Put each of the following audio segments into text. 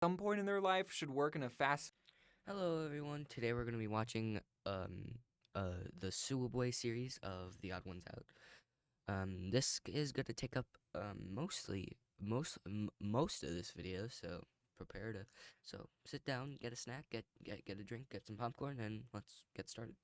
some point in their life should work in a fast. Hello everyone. Today we're gonna be watching the Subway series of The Odd Ones Out. This is gonna take up most of this video, so sit down, get a snack, get a drink, get some popcorn, and let's get started.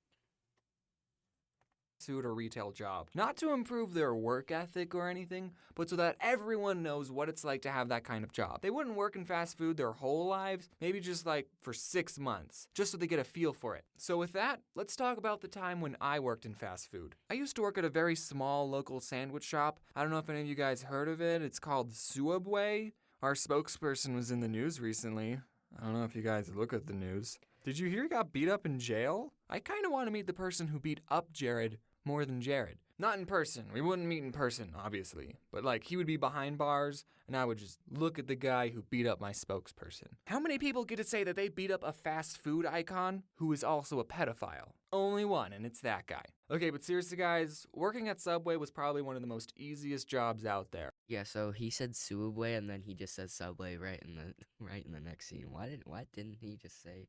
Food or retail job. Not to improve their work ethic or anything, but so that everyone knows what it's like to have that kind of job. They wouldn't work in fast food their whole lives, maybe just like for 6 months, just so they get a feel for it. So with that, let's talk about the time when I worked in fast food. I used to work at a very small local sandwich shop. I don't know if any of you guys heard of it. It's called Subway. Our spokesperson was in the news recently. I don't know if you guys look at the news. Did you hear he got beat up in jail? I kind of want to meet the person who beat up Jared more than Jared. Not in person. We wouldn't meet in person, obviously. But like, he would be behind bars, and I would just look at the guy who beat up my spokesperson. How many people get to say that they beat up a fast food icon who is also a pedophile? Only one, and it's that guy. Okay, but seriously guys, working at Subway was probably one of the most easiest jobs out there. Yeah, so he said Subway and then he just says Subway right in the next scene. Why didn't he just say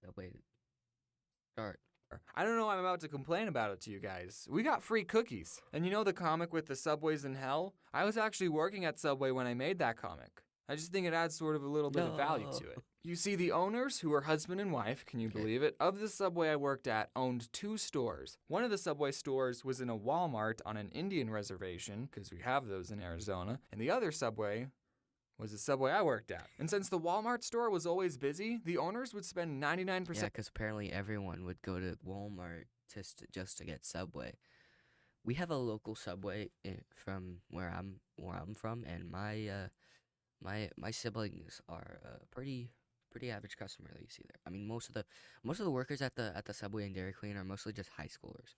Subway to start? I don't know why I'm about to complain about it to you guys. We got free cookies. And you know the comic with the Subways in Hell? I was actually working at Subway when I made that comic. I just think it adds sort of a little bit of value to it. You see, the owners, who are husband and wife, can you believe it, of the Subway I worked at owned 2 stores. One of the Subway stores was in a Walmart on an Indian reservation, because we have those in Arizona, and the other Subway was the Subway I worked at. And since the Walmart store was always busy, the owners would spend 99%. Yeah, because apparently everyone would go to Walmart just to get Subway. We have a local Subway from where I'm from, and my siblings are pretty average customer that you see there. I mean, most of the workers at the Subway and Dairy Queen are mostly just high schoolers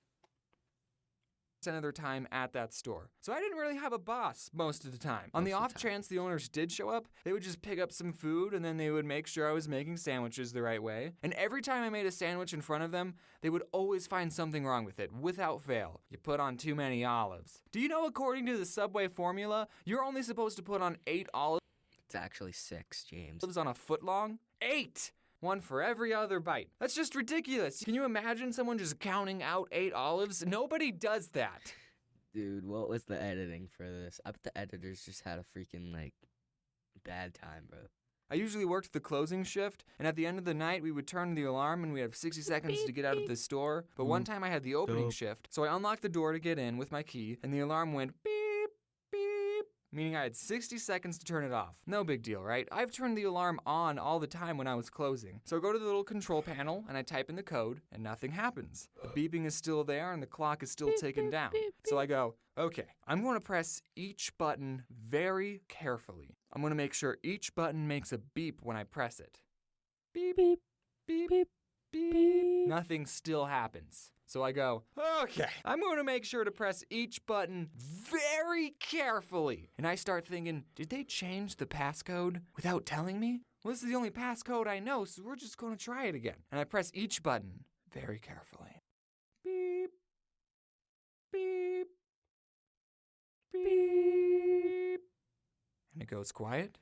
Of their time at that store. So I didn't really have a boss most of the time. On the off chance the owners did show up, they would just pick up some food and then they would make sure I was making sandwiches the right way. And every time I made a sandwich in front of them, they would always find something wrong with it, without fail. You put on too many olives. Do you know according to the Subway formula, you're only supposed to put on 8 olives? It's actually 6, James. On a foot long? 8! One for every other bite. That's just ridiculous. Can you imagine someone just counting out 8 olives? Nobody does that. Dude, what was the editing for this? I bet the editors just had a freaking, bad time, bro. I usually worked the closing shift, and at the end of the night, we would turn the alarm and we have 60 seconds to get out of the store. But one time I had the opening shift, so I unlocked the door to get in with my key, and the alarm went beep, beep, meaning I had 60 seconds to turn it off. No big deal, right? I've turned the alarm on all the time when I was closing. So I go to the little control panel and I type in the code and nothing happens. The beeping is still there and the clock is still ticking down. So I go, okay, I'm going to press each button very carefully. I'm going to make sure each button makes a beep when I press it. Beep, beep, beep, beep, beep. Nothing still happens. So I go, okay, I'm going to make sure to press each button very carefully. And I start thinking, did they change the passcode without telling me? Well, this is the only passcode I know, so we're just going to try it again. And I press each button very carefully. Beep, beep, beep. And it goes quiet.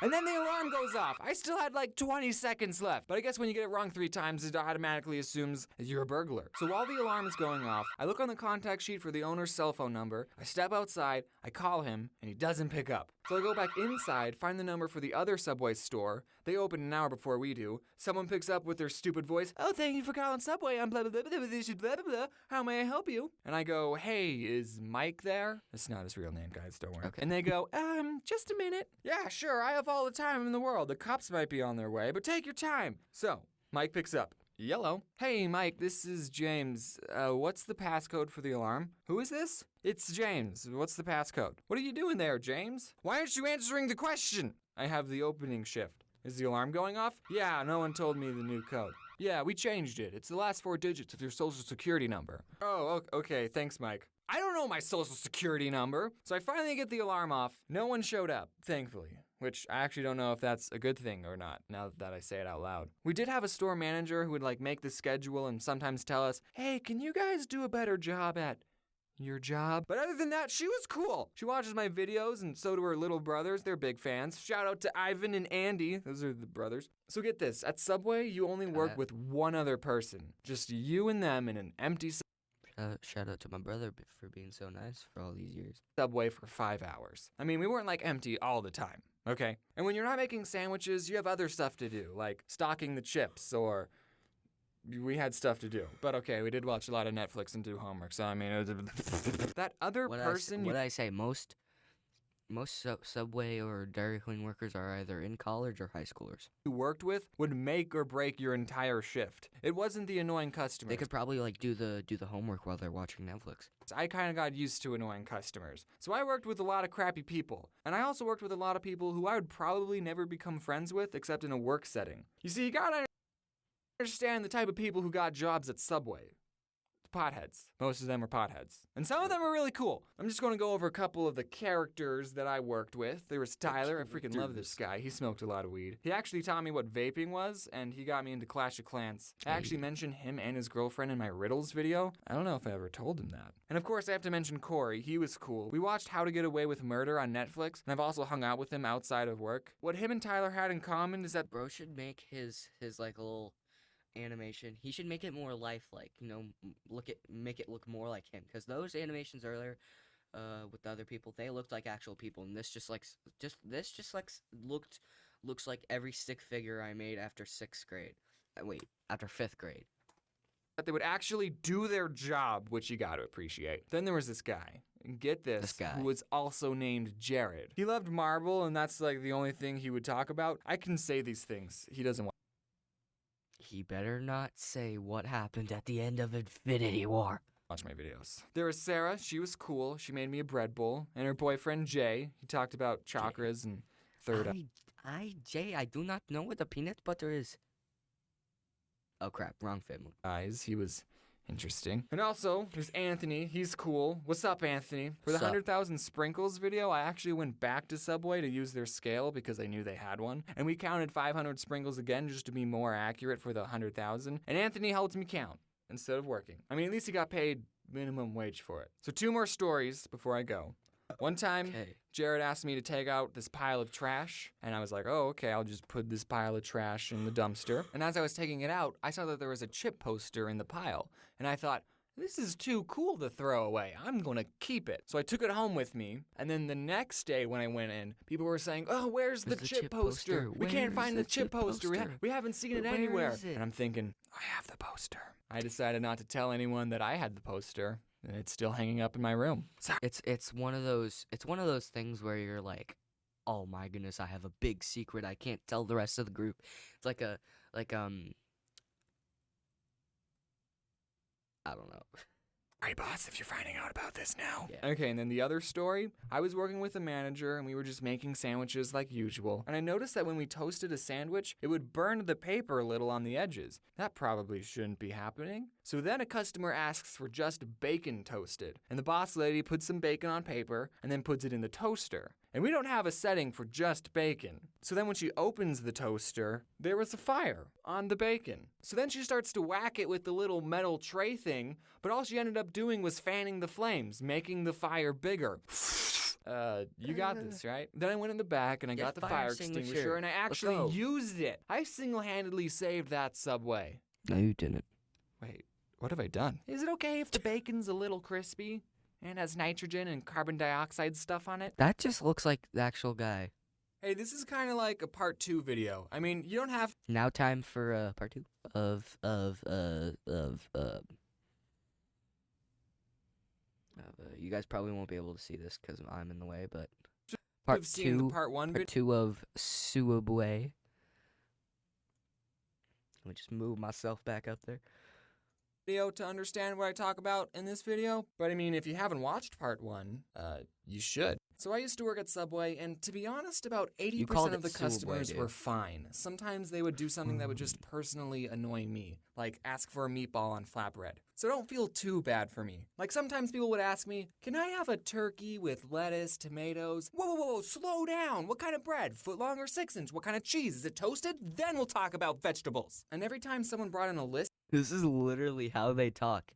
And then the alarm goes off. I still had like 20 seconds left. But I guess when you get it wrong 3 times, it automatically assumes that you're a burglar. So while the alarm is going off, I look on the contact sheet for the owner's cell phone number. I step outside, I call him, and he doesn't pick up. So I go back inside, find the number for the other Subway store. They open an hour before we do. Someone picks up with their stupid voice. Oh, thank you for calling Subway. I'm blah, blah, blah, blah, blah, blah, blah, blah. How may I help you? And I go, hey, is Mike there? That's not his real name, guys. Don't worry. Okay. And they go, just a minute. Yeah, sure. I have all the time in the world. The cops might be on their way, but take your time. So Mike picks up. Yellow. Hey, Mike, this is James. What's the passcode for the alarm? Who is this? It's James. What's the passcode? What are you doing there, James? Why aren't you answering the question? I have the opening shift. Is the alarm going off? Yeah, no one told me the new code. Yeah, we changed it. It's the last 4 digits of your social security number. Oh, okay. Thanks, Mike. I don't know my social security number. So I finally get the alarm off. No one showed up, thankfully. Which I actually don't know if that's a good thing or not, now that I say it out loud. We did have a store manager who would make the schedule and sometimes tell us, hey, can you guys do a better job at your job. But other than that, she was cool. She watches my videos, and so do her little brothers. They're big fans. Shout out to Ivan and Andy. Those are the brothers. So get this. At Subway, you only work with one other person. Just you and them in an empty Shout out to my brother for being so nice for all these years. Subway for 5 hours. I mean, we weren't like empty all the time, okay? And when you're not making sandwiches, you have other stuff to do, like stocking the chips, or we had stuff to do. But okay, we did watch a lot of Netflix and do homework, so I mean, it was that other person. What did I say? Most Subway or Dairy Queen workers are either in college or high schoolers. You worked with would make or break your entire shift. It wasn't the annoying customers. They could probably like do the homework while they're watching Netflix. I kind of got used to annoying customers. So I worked with a lot of crappy people. And I also worked with a lot of people who I would probably never become friends with except in a work setting. You see, you gotta understand the type of people who got jobs at Subway. Potheads. Most of them are potheads. And some of them are really cool. I'm just going to go over a couple of the characters that I worked with. There was Tyler. I freaking love this guy. He smoked a lot of weed. He actually taught me what vaping was, and he got me into Clash of Clans. I actually mentioned him and his girlfriend in my riddles video. I don't know if I ever told him that. And of course, I have to mention Corey. He was cool. We watched How to Get Away with Murder on Netflix, and I've also hung out with him outside of work. What him and Tyler had in common is that Bro should make his like little animation. He should make it more lifelike, you know, make it look more like him, because those animations earlier with the other people, they looked like actual people, and this looks like every stick figure I made after 6th grade. After 5th grade. they would actually do their job, which you gotta appreciate. Then there was this guy. And get this guy. who was also named Jared. He loved marble, and that's like the only thing he would talk about. I can say these things. He doesn't want. He better not say what happened at the end of Infinity War. Watch my videos. There was Sarah. She was cool. She made me a bread bowl. And her boyfriend, Jay. He talked about chakras and third Jay, I do not know what the peanut butter is. Oh crap, wrong family. eyes. He was interesting. And also, there's Anthony. He's cool. What's up, Anthony? For the Sup? 100,000 sprinkles video, I actually went back to Subway to use their scale because I knew they had one. And we counted 500 sprinkles again just to be more accurate for the 100,000. And Anthony helped me count instead of working. I mean, at least he got paid minimum wage for it. So 2 more stories before I go. One time, Okay. Jared asked me to take out this pile of trash, and I was like, oh, okay, I'll just put this pile of trash in the dumpster. And as I was taking it out, I saw that there was a chip poster in the pile, and I thought, this is too cool to throw away. I'm gonna keep it. So I took it home with me, and then the next day when I went in, people were saying, oh, where's the chip poster? We can't find the chip poster. We haven't seen it Where anywhere. is it? And I'm thinking, I have the poster. I decided not to tell anyone that I had the poster, and it's still hanging up in my room. It's one of those things where you're like, oh my goodness, I have a big secret I can't tell the rest of the group. It's like I don't know. All right, boss, if you're finding out about this now. Yeah. Okay, and then the other story, I was working with a manager, and we were just making sandwiches like usual. And I noticed that when we toasted a sandwich, it would burn the paper a little on the edges. That probably shouldn't be happening. So then a customer asks for just bacon toasted. And the boss lady puts some bacon on paper, and then puts it in the toaster. And we don't have a setting for just bacon. So then when she opens the toaster, there was a fire on the bacon. So then she starts to whack it with the little metal tray thing, but all she ended up doing was fanning the flames, making the fire bigger. You got this, right? Then I went in the back and I got the fire extinguisher and I actually used it. I single-handedly saved that Subway. No, you didn't. Wait, what have I done? Is it okay if the bacon's a little crispy and has nitrogen and carbon dioxide stuff on it? That just looks like the actual guy. Hey, this is kind of like a part 2 video. I mean, you don't have. Now time for part 2 of you guys probably won't be able to see this because I'm in the way, but part You've seen the 2 part 1 video. part 2 of Suabue. Let me just move myself back up there. To understand what I talk about in this video. But I mean, if you haven't watched part 1, you should. So I used to work at Subway, and to be honest, about 80% of the customers were fine. Sometimes they would do something that would just personally annoy me, like ask for a meatball on flatbread. So don't feel too bad for me. Like sometimes people would ask me, can I have a turkey with lettuce, tomatoes? Whoa, slow down. What kind of bread? Footlong or 6-inch? What kind of cheese? Is it toasted? Then we'll talk about vegetables. And every time someone brought in a list, This is literally how they talk.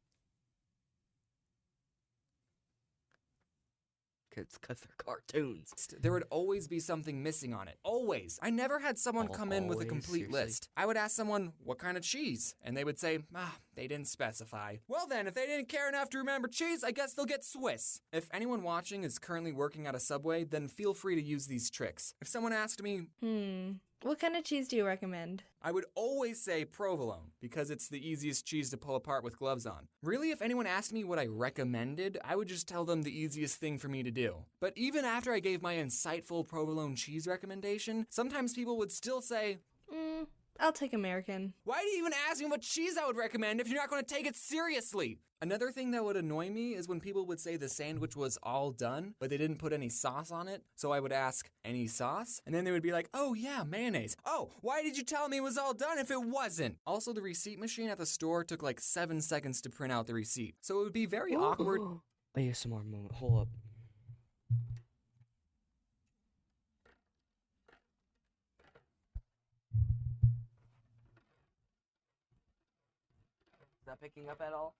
because they're cartoons. There would always be something missing on it. Always. I never had someone come in with a Always? complete Seriously? list. I would ask someone, what kind of cheese? And they would say, they didn't specify. Well then, if they didn't care enough to remember cheese, I guess they'll get Swiss. If anyone watching is currently working at a Subway, then feel free to use these tricks. If someone asked me, What kind of cheese do you recommend? I would always say provolone, because it's the easiest cheese to pull apart with gloves on. Really, if anyone asked me what I recommended, I would just tell them the easiest thing for me to do. But even after I gave my insightful provolone cheese recommendation, sometimes people would still say, I'll take American. why do you even ask me what cheese I would recommend if you're not going to take it seriously? Another thing that would annoy me is when people would say the sandwich was all done, but they didn't put any sauce on it. So I would ask, any sauce? And then they would be like, oh yeah, mayonnaise. Oh, why did you tell me it was all done if it wasn't? Also, the receipt machine at the store took like 7 seconds to print out the receipt. So it would be very awkward. ASMR moment. Hold up. Is that picking up at all?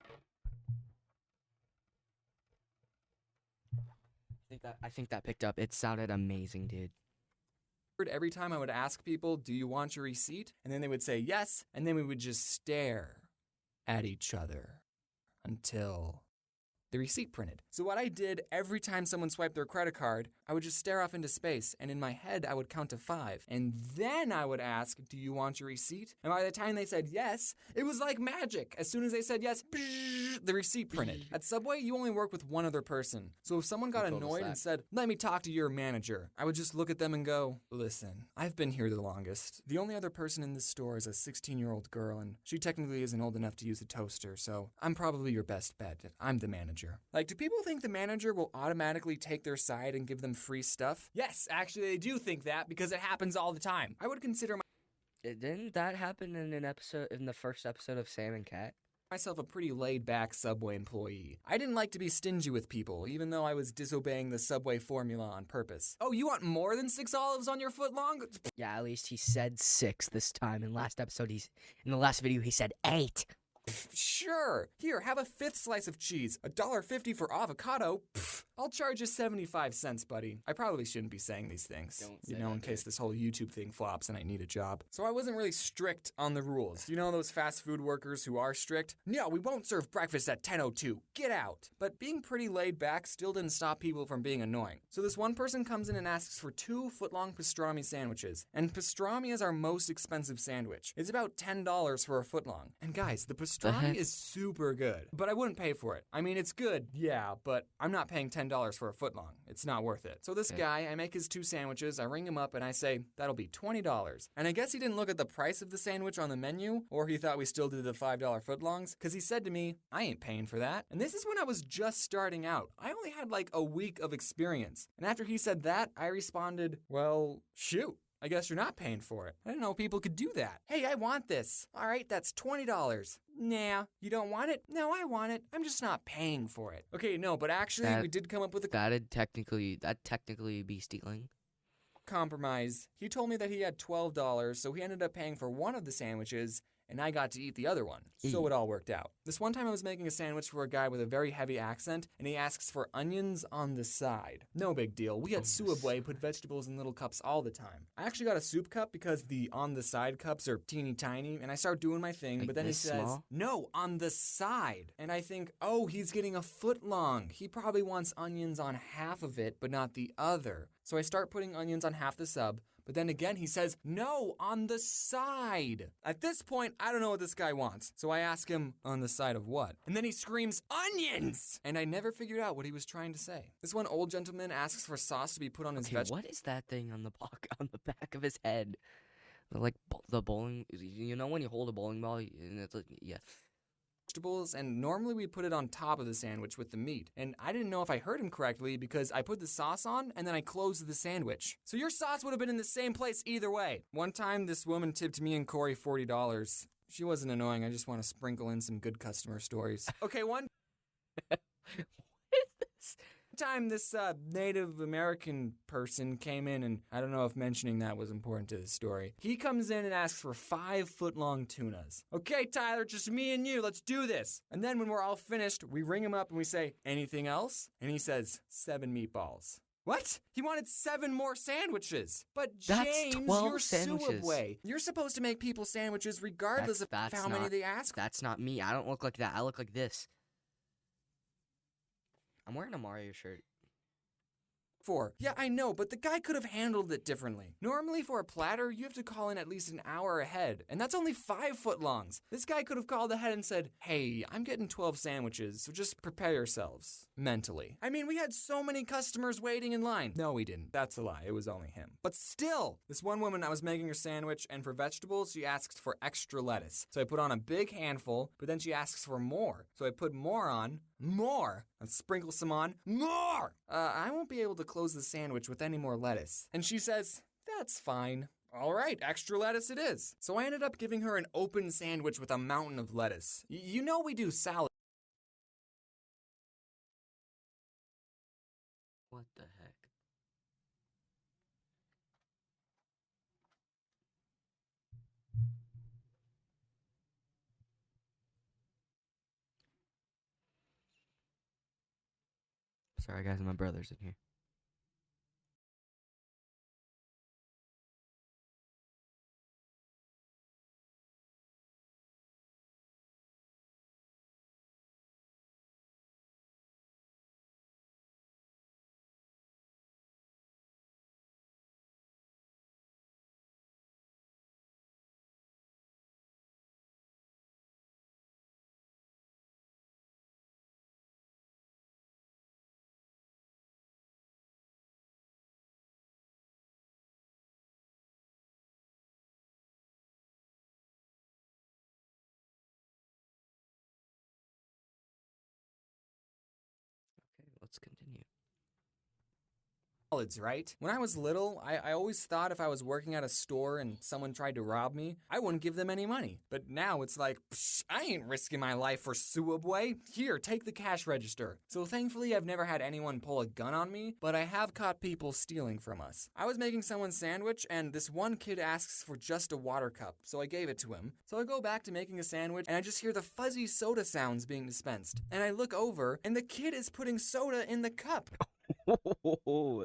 I think that picked up. It sounded amazing, dude. Every time I would ask people, do you want your receipt? And then they would say yes, and then we would just stare at each other until the receipt printed. So what I did every time someone swiped their credit card, I would just stare off into space, and in my head, I would count to 5. And then I would ask, do you want your receipt? And by the time they said yes, it was like magic. As soon as they said yes, the receipt printed. At Subway, you only work with one other person. So if someone got annoyed and said, let me talk to your manager, I would just look at them and go, listen, I've been here the longest. The only other person in this store is a 16-year-old girl, and she technically isn't old enough to use a toaster, so I'm probably your best bet. I'm the manager. Like, do people think the manager will automatically take their side and give them free stuff? Yes, actually they do think that because it happens all the time. I would consider Didn't that happen in the first episode of Sam and Cat? myself a pretty laid-back Subway employee. I didn't like to be stingy with people, even though I was disobeying the Subway formula on purpose. Oh, you want more than 6 olives on your foot long? Yeah, at least he said 6 this time. In the last video he said 8. Sure. Here, have a 5th slice of cheese. $1.50 for avocado. I'll charge you 75 cents, buddy. I probably shouldn't be saying these things. Don't say in that, case this whole YouTube thing flops and I need a job. So I wasn't really strict on the rules. You know those fast food workers who are strict? No, we won't serve breakfast at 10:02. Get out. But being pretty laid back still didn't stop people from being annoying. So this one person comes in and asks for 2 foot-long pastrami sandwiches. And pastrami is our most expensive sandwich. It's about $10 for a foot-long. And guys, the pastrami is super good. But I wouldn't pay for it. I mean, it's good, yeah, but I'm not paying $10 for a footlong. It's not worth it. So this guy, I make his 2 sandwiches, I ring him up, and I say, that'll be $20. And I guess he didn't look at the price of the sandwich on the menu, or he thought we still did the $5 footlongs, because he said to me, I ain't paying for that. And this is when I was just starting out. I only had like a week of experience. And after he said that, I responded, well, shoot. I guess you're not paying for it. I didn't know people could do that. Hey, I want this. All right, that's $20. Nah, you don't want it? No, I want it. I'm just not paying for it. Okay, no, but actually, we did come up with a That'd technically be stealing. compromise. He told me that he had $12, so he ended up paying for one of the sandwiches, and I got to eat the other one. So it all worked out. This one time I was making a sandwich for a guy with a very heavy accent, and he asks for onions on the side. No big deal. We at Subway put vegetables in little cups all the time. I actually got a soup cup because the on the side cups are teeny tiny, and I start doing my thing, Like but then he this says, small? no, on the side. And I think, oh, he's getting a foot long. He probably wants onions on half of it, but not the other. So I start putting onions on half the sub, but then again, he says, no, on the side. At this point, I don't know what this guy wants. So I ask him, on the side of what? And then he screams, onions! And I never figured out what he was trying to say. This one old gentleman asks for sauce to be put on his vegetables. What is that thing on the back of his head? Like the bowling, you know when you hold a bowling ball and it's like, yeah. And normally we put it on top of the sandwich with the meat. And I didn't know if I heard him correctly because I put the sauce on and then I closed the sandwich. So your sauce would have been in the same place either way. One time this woman tipped me and Corey $40. She wasn't annoying, I just want to sprinkle in some good customer stories. Okay, one What is this? time this Native American person came in, and I don't know if mentioning that was important to the story. He comes in and asks for 5-foot-long tunas. Okay, Tyler, just me and you, let's do this. And then when we're all finished, we ring him up and we say, anything else? And he says, 7 meatballs. What? He wanted 7 more sandwiches. But That's James, 12 you're sandwiches. Subway. You're supposed to make people sandwiches regardless of how many they ask. That's not me. I don't look like that. I look like this. I'm wearing a Mario shirt. For. Yeah, I know, but the guy could have handled it differently. Normally for a platter, you have to call in at least an hour ahead, and that's only 5-foot-longs. This guy could have called ahead and said, hey, I'm getting 12 sandwiches, so just prepare yourselves. Mentally. I mean, we had so many customers waiting in line. No, we didn't. That's a lie. It was only him. But still, this one woman, I was making her sandwich, and for vegetables, she asked for extra lettuce. So I put on a big handful, but then she asks for more. So I put more on, more, and sprinkle some on, more! I won't be able to close the sandwich with any more lettuce. And she says, that's fine. All right, extra lettuce it is. So I ended up giving her an open sandwich with a mountain of lettuce. You know we do salad. What the heck? Sorry, guys, my brother's in here. Okay, let's continue. Salads, right? When I was little, I always thought if I was working at a store and someone tried to rob me, I wouldn't give them any money. But now it's like, psh, I ain't risking my life for Subway. Here, take the cash register. So thankfully, I've never had anyone pull a gun on me, but I have caught people stealing from us. I was making someone's sandwich, and this one kid asks for just a water cup, so I gave it to him. So I go back to making a sandwich, and I just hear the fuzzy soda sounds being dispensed. And I look over, and the kid is putting soda in the cup.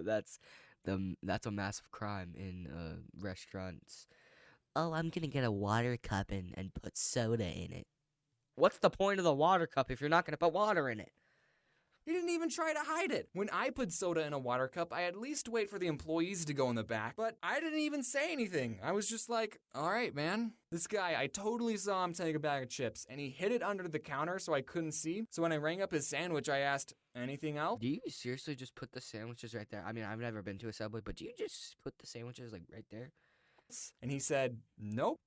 That's a massive crime in restaurants. Oh, I'm gonna get a water cup and put soda in it. What's the point of the water cup if you're not gonna put water in it? He didn't even try to hide it. When I put soda in a water cup, I at least wait for the employees to go in the back, but I didn't even say anything. I was just like, all right, man. This guy, I totally saw him take a bag of chips, and he hid it under the counter so I couldn't see. So when I rang up his sandwich, I asked, anything else? Do you seriously just put the sandwiches right there? I mean, I've never been to a Subway, but do you just put the sandwiches like right there? And he said, nope.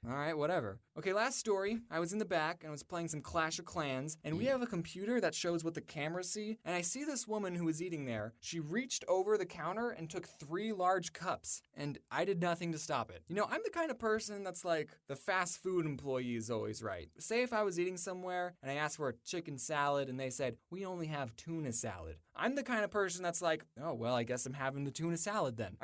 All right, whatever. Okay, last story. I was in the back and I was playing some Clash of Clans, and we have a computer that shows what the cameras see, and I see this woman who was eating there. She reached over the counter and took 3 large cups, and I did nothing to stop it. You know, I'm the kind of person that's like, the fast food employee is always right. Say if I was eating somewhere and I asked for a chicken salad and they said, we only have tuna salad. I'm the kind of person that's like, oh, well, I guess I'm having the tuna salad then.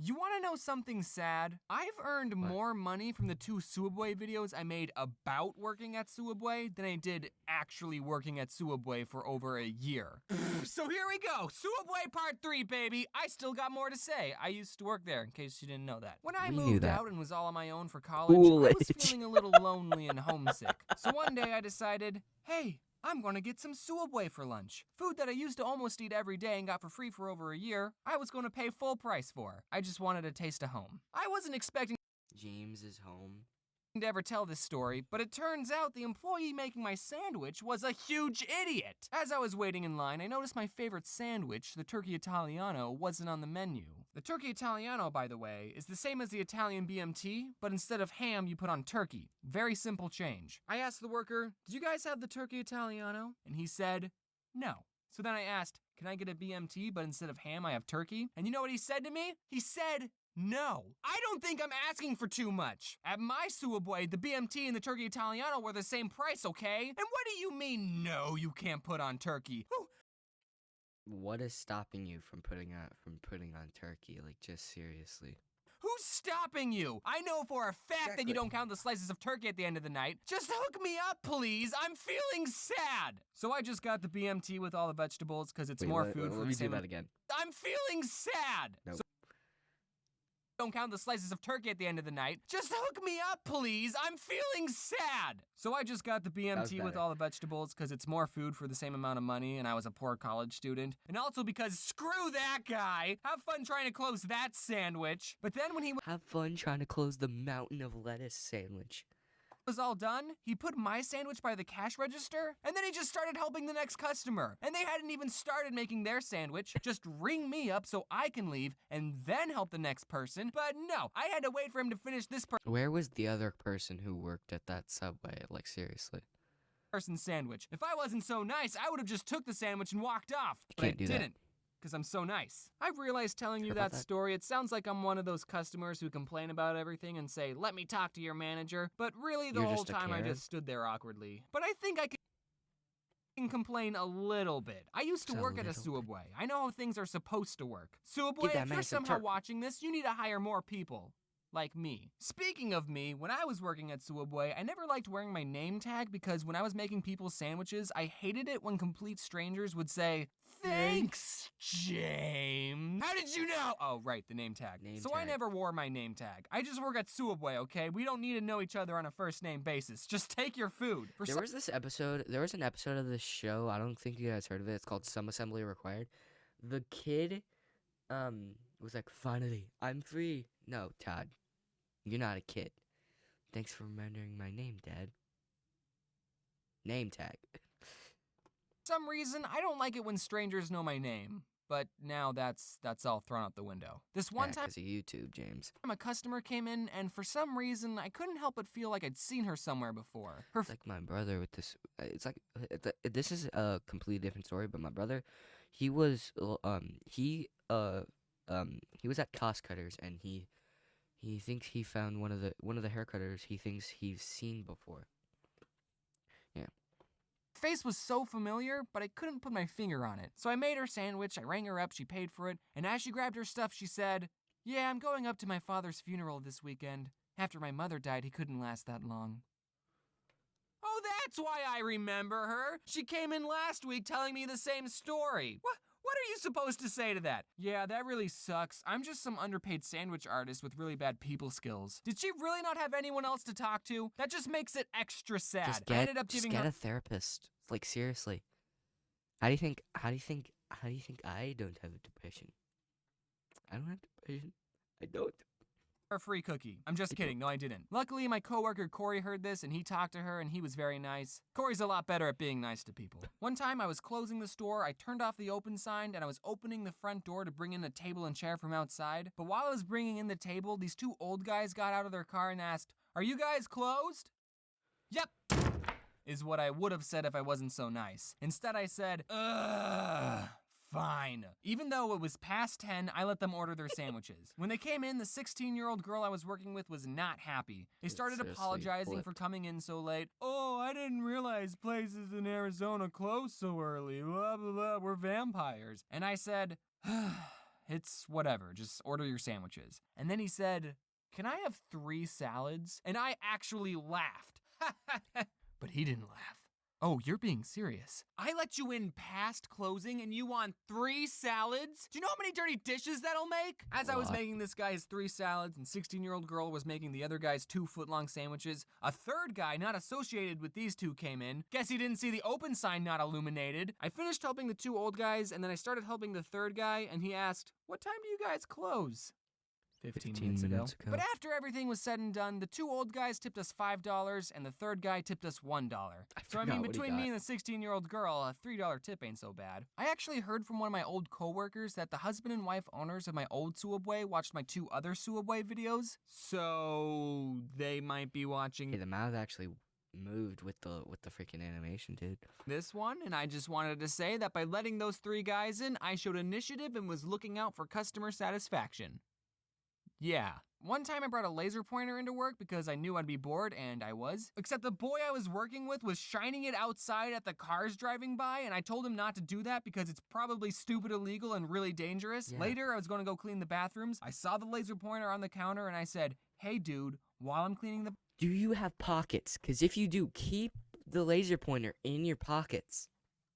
You want to know something sad? I've earned more money from the 2 Subway videos I made about working at Subway than I did actually working at Subway for over a year. So here we go, Subway part 3, baby. I still got more to say. I used to work there, in case you didn't know that. When I moved out and was all on my own for college, I was feeling a little lonely and homesick. So one day I decided, hey, I'm gonna get some Subway for lunch. Food that I used to almost eat every day and got for free for over a year, I was gonna pay full price for. I just wanted a taste of home. I wasn't expecting James is home. to ever tell this story, but it turns out the employee making my sandwich was a huge idiot. As I was waiting in line, I noticed my favorite sandwich, the turkey Italiano, wasn't on the menu. The turkey Italiano, by the way, is the same as the Italian BMT, but instead of ham, you put on turkey. Very simple change. I asked the worker, "Did you guys have the turkey Italiano?" And he said, "No." So then I asked, "Can I get a BMT, but instead of ham, I have turkey?" And you know what he said to me? He said, No, I don't think I'm asking for too much. At my Subway, the BMT and the turkey Italiano were the same price, okay? And what do you mean, no, you can't put on turkey? What is stopping you from putting on turkey? Like, just seriously. Who's stopping you? I know for a fact that you Exactly. don't count the slices of turkey at the end of the night. Just hook me up, please. I'm feeling sad. So I just got the BMT with all the vegetables because it's more food for Let the me same. do that again. I'm feeling sad. Nope. So don't count the slices of turkey at the end of the night. Just hook me up, please. I'm feeling sad. So I just got the BMT with better. all the vegetables because it's more food for the same amount of money, and I was a poor college student. And also because screw that guy. Have fun trying to close that sandwich. But then when he Have fun trying to close the mountain of lettuce sandwich. was all done, he put my sandwich by the cash register, and then he just started helping the next customer. And they hadn't even started making their sandwich. Just ring me up so I can leave and then help the next person. But no, I had to wait for him to finish this Where was the other person who worked at that Subway? Like, seriously. person's sandwich. If I wasn't so nice, I would have just took the sandwich and walked off. But can't I do that. didn't. Because I'm so nice. I've realized telling you Sure about that that? story, it sounds like I'm one of those customers who complain about everything and say, let me talk to your manager. But really, the You're whole just a time I Karen? just stood there awkwardly. But I think I can complain a little bit. I used to Just a work at a little bit. Subway. I know how things are supposed to work. Subway, that if man you're some somehow turkey. watching this, you need to hire more people. Like me. Speaking of me, when I was working at Subway, I never liked wearing my name tag because when I was making people's sandwiches, I hated it when complete strangers would say, "Thanks, James." How did you know? Oh, right, the name tag. Name So I tag. never wore my name tag. I just work at Subway, okay? We don't need to know each other on a first name basis. Just take your food. For There was an episode of this show, I don't think you guys heard of it, it's called Some Assembly Required. The kid, was like, finally, I'm free. No, Todd, you're not a kid. Thanks for remembering my name, Dad. Name tag. some reason, I don't like it when strangers know my name. But now that's all thrown out the window. This one time, Because of YouTube, James. a customer came in, and for some reason, I couldn't help but feel like I'd seen her somewhere before. Her It's like my brother with this. It's like this is a completely different story. But my brother, he was he was at Cost Cutters, and he thinks he found one of the hair cutters he thinks he's seen before. face was so familiar, but I couldn't put my finger on it. So I made her sandwich, I rang her up, she paid for it, and as she grabbed her stuff, she said, "Yeah, I'm going up to my father's funeral this weekend. After my mother died, he couldn't last that long." Oh, that's why I remember her. She came in last week telling me the same story. What are you supposed to say to that? Yeah, that really sucks. I'm just some underpaid sandwich artist with really bad people skills. Did she really not have anyone else to talk to? That just makes it extra sad. Just I ended up giving get her a therapist. Like, seriously. How do you think I don't have depression? I don't have depression. I don't. a free cookie. I'm just I kidding. No, I didn't. Luckily, my coworker Corey heard this and he talked to her and he was very nice. Corey's a lot better at being nice to people. One time I was closing the store, I turned off the open sign and I was opening the front door to bring in a table and chair from outside. But while I was bringing in the table, these two old guys got out of their car and asked, "Are you guys closed?" "Yep," is what I would have said if I wasn't so nice. Instead, I said, "Ugh. Fine." Even though it was past 10, I let them order their sandwiches. When they came in, the 16-year-old girl I was working with was not happy. They started Seriously, apologizing flip. for coming in so late. "Oh, I didn't realize places in Arizona close so early. Blah, blah, blah. We're vampires." And I said, "It's whatever. Just order your sandwiches." And then he said, "Can I have 3 salads?" And I actually laughed. But he didn't laugh. "Oh, you're being serious. I let you in past closing and you want 3 salads? Do you know how many dirty dishes that'll make?" As I was What? making this guy's 3 salads and 16-year-old girl was making the other guy's 2 foot-long sandwiches, a third guy not associated with these two came in. Guess he didn't see the open sign not illuminated. I finished helping the 2 old guys and then I started helping the third guy and he asked, "What time do you guys close?" 15 minutes ago. But after everything was said and done, the 2 old guys tipped us $5 and the third guy tipped us $1. So I forgot mean, what he between me got. and the 16-year-old girl, a $3 tip ain't so bad. I actually heard from one of my old coworkers that the husband and wife owners of my old Subway watched my 2 other Subway videos. So they might be watching Hey, the mouth actually moved with the freaking animation, dude. this one, and I just wanted to say that by letting those 3 guys in, I showed initiative and was looking out for customer satisfaction. Yeah. One time I brought a laser pointer into work because I knew I'd be bored, and I was. Except the boy I was working with was shining it outside at the cars driving by, and I told him not to do that because it's probably stupid, illegal, and really dangerous. Yeah. Later, I was going to go clean the bathrooms. I saw the laser pointer on the counter, and I said, "Hey, dude, while I'm cleaning the Do you have pockets? Because if you do, keep the laser pointer in your pockets.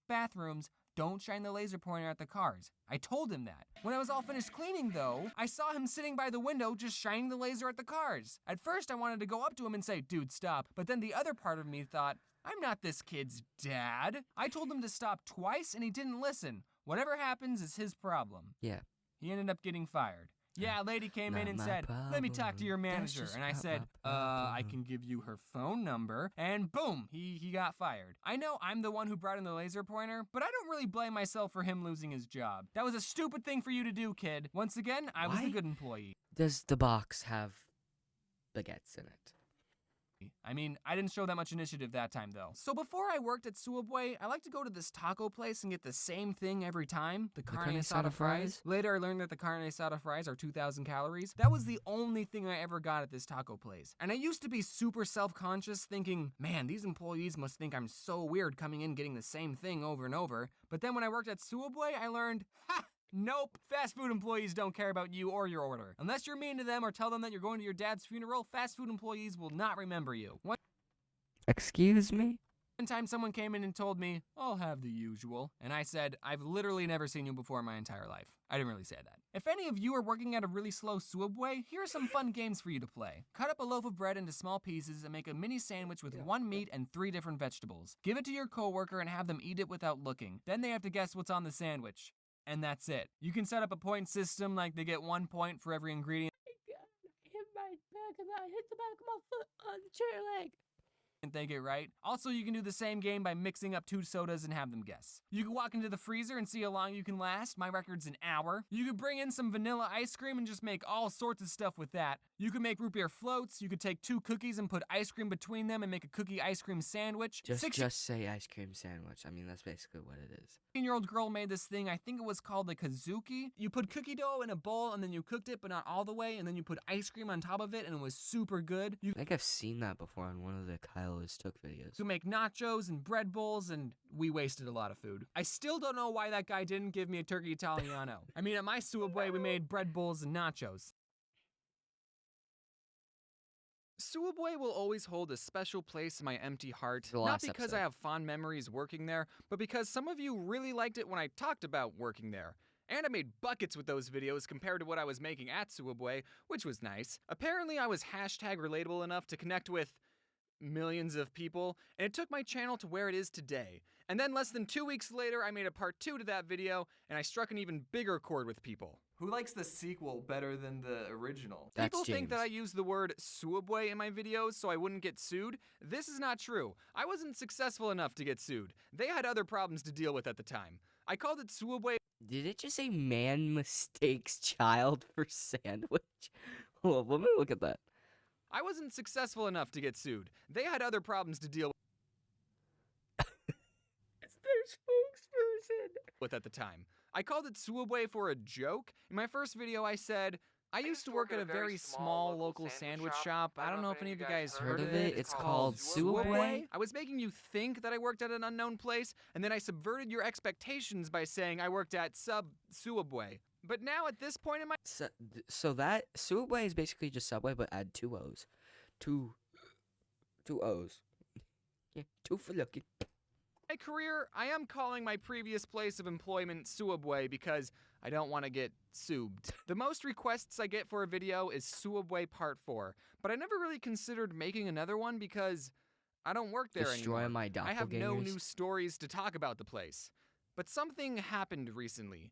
bathrooms, don't shine the laser pointer at the cars." I told him that. When I was all finished cleaning, though, I saw him sitting by the window just shining the laser at the cars. At first, I wanted to go up to him and say, "Dude, stop." But then the other part of me thought, I'm not this kid's dad. I told him to stop twice, and he didn't listen. Whatever happens is his problem. Yeah. He ended up getting fired. Yeah, a lady came in Not and my said, "Let me talk to your problem. That's manager." just And I not said, my I problem." can give you her phone number. And boom, he got fired. I know I'm the one who brought in the laser pointer, but I don't really blame myself for him losing his job. That was a stupid thing for you to do, kid. Once again, I was the Why? good employee. Does the box have baguettes in it? I mean, I didn't show that much initiative that time, though. So before I worked at Subway, I like to go to this taco place and get the same thing every time, the carne asada fries. Later, I learned that the carne asada fries are 2,000 calories. That was the only thing I ever got at this taco place. And I used to be super self-conscious, thinking, man, these employees must think I'm so weird coming in getting the same thing over and over. But then when I worked at Subway, I learned, nope, fast food employees don't care about you or your order. Unless you're mean to them or tell them that you're going to your dad's funeral, fast food employees will not remember you. Excuse me? One time someone came in and told me, "I'll have the usual." And I said, "I've literally never seen you before in my entire life." I didn't really say that. If any of you are working at a really slow Subway, here are some fun games for you to play. Cut up a loaf of bread into small pieces and make a mini sandwich with 1 meat and 3 different vegetables. Give it to your coworker and have them eat it without looking. Then they have to guess what's on the sandwich. And that's it. You can set up a point system, like they get 1 point for every ingredient I hit the back of my foot on the chair leg. they get right. Also, you can do the same game by mixing up 2 sodas and have them guess. You can walk into the freezer and see how long you can last. My record's an hour. You could bring in some vanilla ice cream and just make all sorts of stuff with that. You could make root beer floats. You could take 2 cookies and put ice cream between them and make a cookie ice cream sandwich. Just say ice cream sandwich. I mean, that's basically what it is. 16-year-old girl made this thing, I think it was called the kazuki. You put cookie dough in a bowl and then you cooked it, but not all the way, and then you put ice cream on top of it, and it was super good. You I think I've seen that before on one of the Kyle is Took videos. to make nachos and bread bowls, and we wasted a lot of food. I still don't know why that guy didn't give me a turkey Italiano. I mean, at my Subway, we made bread bowls and nachos. Subway will always hold a special place in my empty heart, The not last because episode. I have fond memories working there, but because some of you really liked it when I talked about working there. And I made buckets with those videos compared to what I was making at Subway, which was nice. Apparently I was hashtag relatable enough to connect with millions of people, and it took my channel to where it is today. And then less than 2 weeks later, I made a part 2 to that video, and I struck an even bigger chord with people. Who likes the sequel better than the original? That's People think that James. I use the word Subway in my videos so I wouldn't get sued. This is not true. I wasn't successful enough to get sued. They had other problems to deal with at the time. I called it Subway. Did it just say man mistakes child for sandwich? Hold on, let me look at that. I wasn't successful enough to get sued. They had other problems to deal It's their spokesperson. with at the time. I called it Subway for a joke. In my first video, I said, I used to work at a very small local sandwich shop. I don't know if any of you guys heard of it. It's called Subway. I was making you think that I worked at an unknown place, and then I subverted your expectations by saying I worked at Subway. But now at this point in my So that Subway is basically just Subway, but add 2 O's. Two O's. Yeah, 2 for looking. career, I am calling my previous place of employment Subway because I don't want to get subed. The most requests I get for a video is Subway Part 4, but I never really considered making another one because I don't work there Destroy anymore. my I have no doppelgangers. new stories to talk about the place. But something happened recently,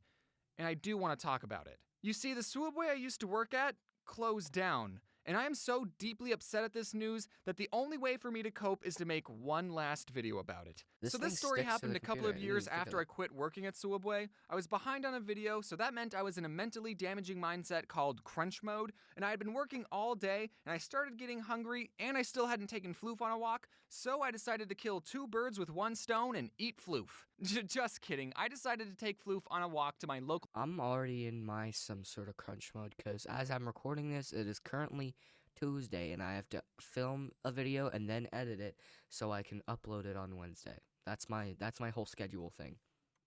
and I do want to talk about it. You see, the Subway I used to work at closed down, and I am so deeply upset at this news that the only way for me to cope is to make one last video about it. This So thing this story sticks to happened the a couple of computer. I didn't years even think of after I quit working at Subway. I was behind on a video, so that meant I was in a mentally damaging mindset called crunch mode, and I had been working all day, and I started getting hungry, and I still hadn't taken Floof on a walk, so I decided to kill 2 birds with 1 stone and eat Floof. Just kidding. I decided to take Floof on a walk to my local. I'm already in my some sort of crunch mode because as I'm recording this, it is currently Tuesday and I have to film a video and then edit it so I can upload it on Wednesday. That's my whole schedule thing.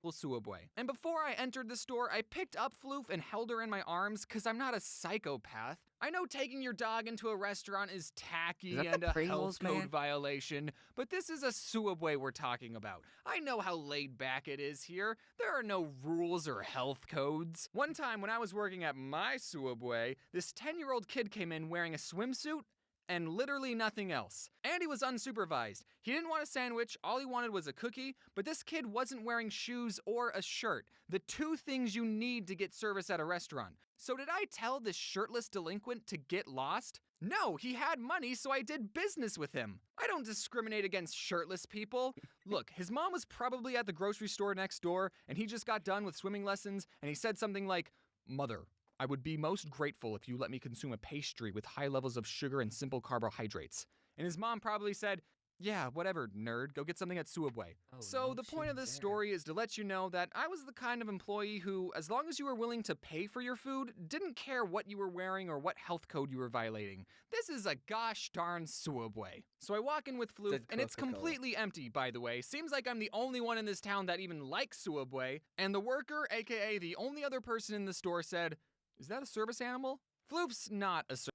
Subway. And before I entered the store, I picked up Floof and held her in my arms because I'm not a psychopath. I know taking your dog into a restaurant is tacky and a health code violation, but this is a Subway we're talking about. I know how laid back it is here. There are no rules or health codes. One time when I was working at my Subway, this 10-year-old kid came in wearing a swimsuit and literally nothing else. And he was unsupervised. He didn't want a sandwich, all he wanted was a cookie, but this kid wasn't wearing shoes or a shirt, the two things you need to get service at a restaurant. So did I tell this shirtless delinquent to get lost? No, he had money, so I did business with him. I don't discriminate against shirtless people. Look, his mom was probably at the grocery store next door, and he just got done with swimming lessons, and he said something like, "Mother, I would be most grateful if you let me consume a pastry with high levels of sugar and simple carbohydrates." And his mom probably said, "Yeah, whatever, nerd, go get something at Subway." So the point of this story is to let you know that I was the kind of employee who, as long as you were willing to pay for your food, didn't care what you were wearing or what health code you were violating. This is a gosh darn Subway. So I walk in with Floof, and it's completely empty, by the way. Seems like I'm the only one in this town that even likes Subway, and the worker, aka the only other person in the store, said, "Is that a service animal?" Floof's not a service.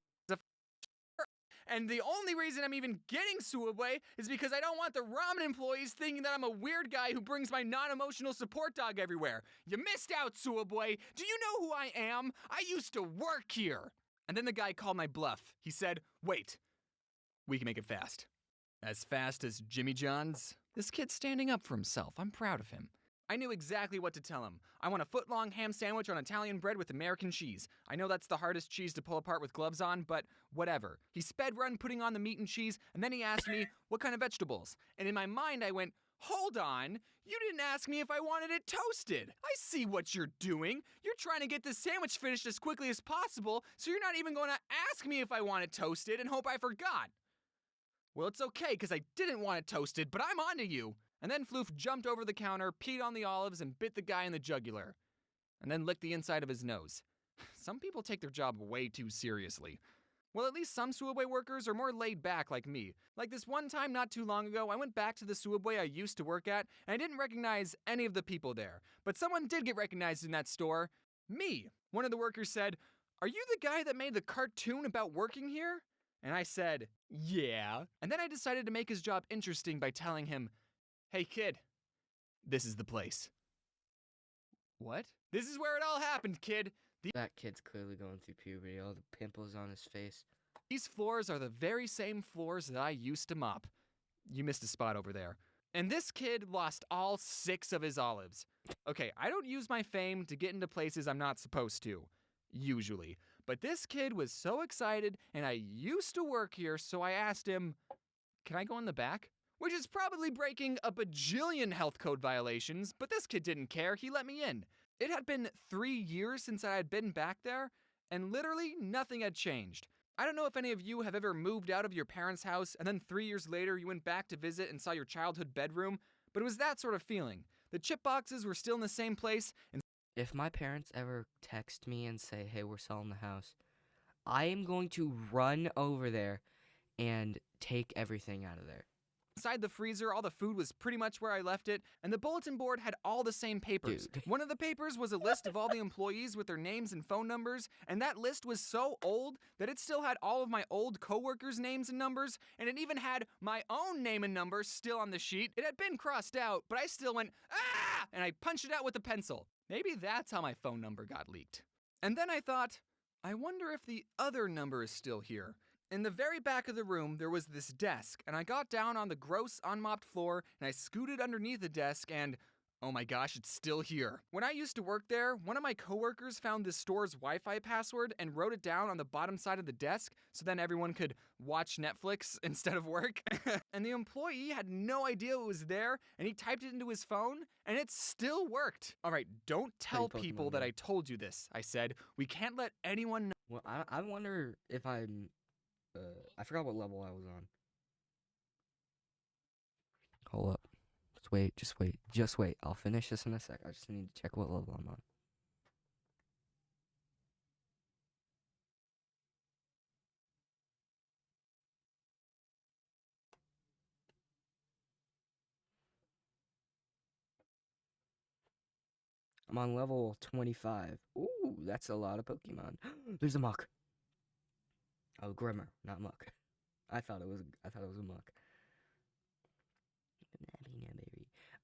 And the only reason I'm even getting Subway is because I don't want the ramen employees thinking that I'm a weird guy who brings my non-emotional support dog everywhere. You missed out, Subway. Do you know who I am? I used to work here. And then the guy called my bluff. He said, "Wait, we can make it fast." As fast as Jimmy John's? This kid's standing up for himself. I'm proud of him. I knew exactly what to tell him. I want a foot-long ham sandwich on Italian bread with American cheese. I know that's the hardest cheese to pull apart with gloves on, but whatever. He sped run putting on the meat and cheese, and then he asked me, what kind of vegetables? And in my mind I went, hold on, you didn't ask me if I wanted it toasted. I see what you're doing. You're trying to get this sandwich finished as quickly as possible, so you're not even going to ask me if I want it toasted and hope I forgot. Well, it's okay, because I didn't want it toasted, but I'm onto you. And then Floof jumped over the counter, peed on the olives, and bit the guy in the jugular. And then licked the inside of his nose. Some people take their job way too seriously. Well, at least some Subway workers are more laid back like me. Like this one time not too long ago, I went back to the Subway I used to work at, and I didn't recognize any of the people there. But someone did get recognized in that store. Me. One of the workers said, "Are you the guy that made the cartoon about working here?" And I said, "Yeah." And then I decided to make his job interesting by telling him, "Hey kid, this is the place." What? "This is where it all happened, kid. That kid's clearly going through puberty, all the pimples on his face. These floors are the very same floors that I used to mop." You missed a spot over there. "And this kid lost all 6 of his olives." Okay, I don't use my fame to get into places I'm not supposed to. Usually. But this kid was so excited, and I used to work here, so I asked him, "Can I go in the back?" Which is probably breaking a bajillion health code violations, but this kid didn't care, he let me in. It had been 3 years since I had been back there, and literally nothing had changed. I don't know if any of you have ever moved out of your parents' house, and then 3 years later you went back to visit and saw your childhood bedroom, but it was that sort of feeling. The chip boxes were still in the same place, and If my parents ever text me and say, hey, we're selling the house, I am going to run over there and take everything out of there. inside the freezer, all the food was pretty much where I left it, and the bulletin board had all the same papers. Dude. One of the papers was a list of all the employees with their names and phone numbers, and that list was so old that it still had all of my old coworkers' names and numbers, and it even had my own name and number still on the sheet. It had been crossed out, but I still went, "Ah!" and I punched it out with a pencil. Maybe that's how my phone number got leaked. And then I thought, I wonder if the other number is still here. In the very back of the room, there was this desk, and I got down on the gross, unmopped floor, and I scooted underneath the desk, and oh my gosh, it's still here. When I used to work there, one of my coworkers found the store's Wi-Fi password and wrote it down on the bottom side of the desk, so then everyone could watch Netflix instead of work. And the employee had no idea it was there, and he typed it into his phone, and it still worked. All right, don't tell people that I told you this, I said. We can't let anyone know. Well, I wonder if I'm... I forgot what level I was on. Hold up. It's wait, just wait, just wait. I'll finish this in a sec. I just need to check what level I'm on. I'm on level 25. Ooh, that's a lot of Pokemon. There's a Muck. Oh, Grimmer, not Muck. I thought it was a Muck.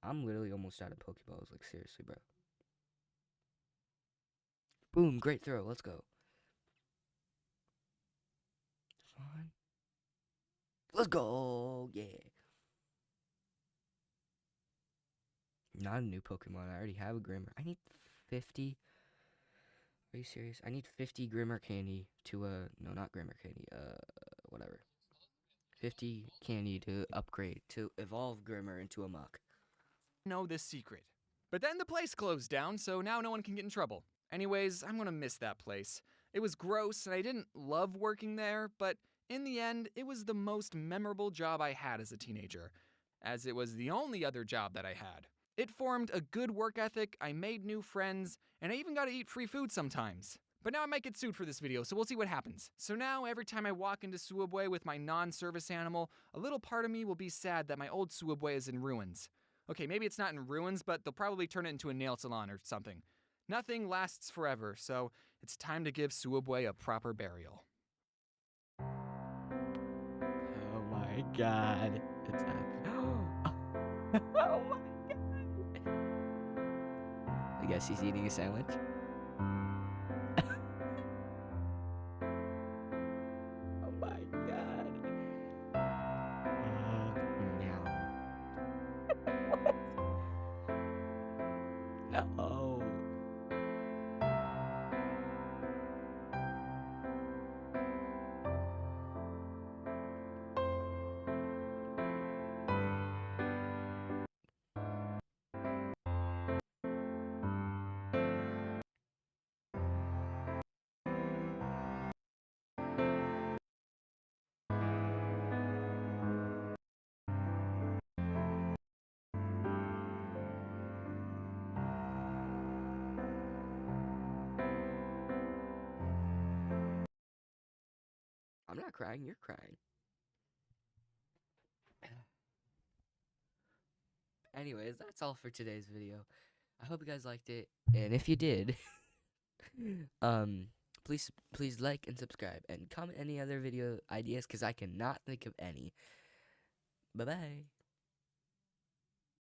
I'm literally almost out of Pokeballs, like seriously, bro. Boom, great throw. Let's go. Fine. Let's go. Yeah. Not a new Pokemon. I already have a Grimmer. I need 50. Are you serious? I need 50 Grimmer candy to no, not Grimmer candy. Whatever. 50 candy to upgrade to evolve Grimmer into a Muck. Know this secret. But then the place closed down, so now no one can get in trouble. Anyways, I'm gonna miss that place. It was gross and I didn't love working there, but in the end, it was the most memorable job I had as a teenager, as it was the only other job that I had. It formed a good work ethic, I made new friends, and I even got to eat free food sometimes. But now I might get sued for this video, so we'll see what happens. So now, every time I walk into Suabwe with my non-service animal, a little part of me will be sad that my old Suabwe is in ruins. Okay, maybe it's not in ruins, but they'll probably turn it into a nail salon or something. Nothing lasts forever, so it's time to give Suabwe a proper burial. Oh my god. It's happening. Oh my god. I guess he's eating a sandwich. Oh my god. Meow. No. I'm not crying, you're crying. Anyways, that's all for today's video. I hope you guys liked it, and if you did, please like and subscribe, and comment any other video ideas, because I cannot think of any. Bye-bye.